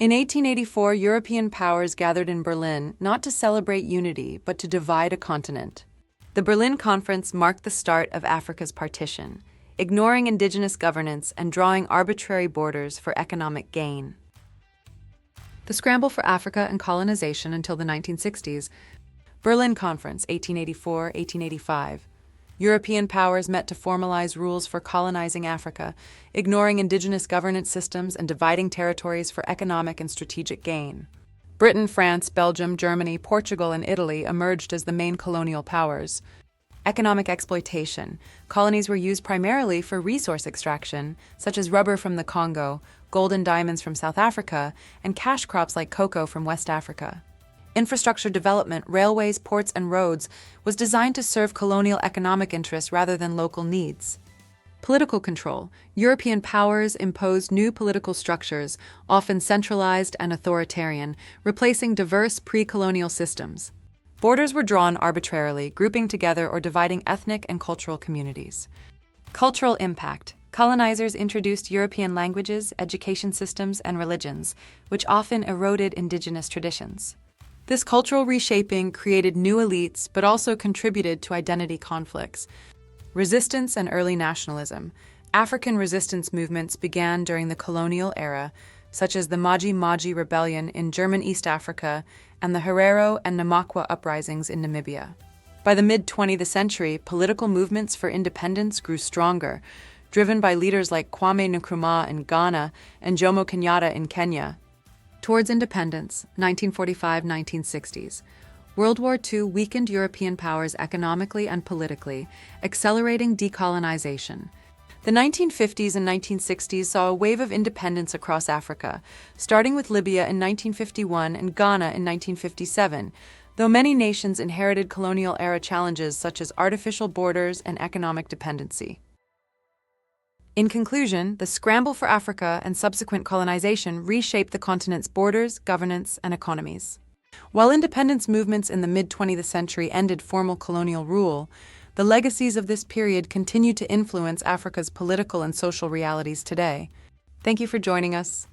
In 1884, European powers gathered in Berlin not to celebrate unity, but to divide a continent. The Berlin Conference marked the start of Africa's partition, ignoring indigenous governance and drawing arbitrary borders for economic gain. The Scramble for Africa and Colonization until the 1960s. Berlin Conference, 1884-1885. European powers met to formalize rules for colonizing Africa, ignoring indigenous governance systems and dividing territories for economic and strategic gain. Britain, France, Belgium, Germany, Portugal, and Italy emerged as the main colonial powers. Economic exploitation. Colonies were used primarily for resource extraction, such as rubber from the Congo, gold and diamonds from South Africa, and cash crops like cocoa from West Africa. Infrastructure development, railways, ports, and roads, was designed to serve colonial economic interests rather than local needs. Political control. European powers imposed new political structures, often centralized and authoritarian, replacing diverse pre-colonial systems. Borders were drawn arbitrarily, grouping together or dividing ethnic and cultural communities. Cultural impact. Colonizers introduced European languages, education systems, and religions, which often eroded indigenous traditions. This cultural reshaping created new elites but also contributed to identity conflicts. Resistance and early nationalism. African resistance movements began during the colonial era, such as the Maji Maji Rebellion in German East Africa and the Herero and Namakwa uprisings in Namibia. By the mid-20th century, political movements for independence grew stronger, driven by leaders like Kwame Nkrumah in Ghana and Jomo Kenyatta in Kenya. Towards independence, 1945-1960s. World War II weakened European powers economically and politically, accelerating decolonization. The 1950s and 1960s saw a wave of independence across Africa, starting with Libya in 1951 and Ghana in 1957, though many nations inherited colonial-era challenges such as artificial borders and economic dependency. In conclusion, the scramble for Africa and subsequent colonization reshaped the continent's borders, governance, and economies. While independence movements in the mid-20th century ended formal colonial rule, the legacies of this period continue to influence Africa's political and social realities today. Thank you for joining us.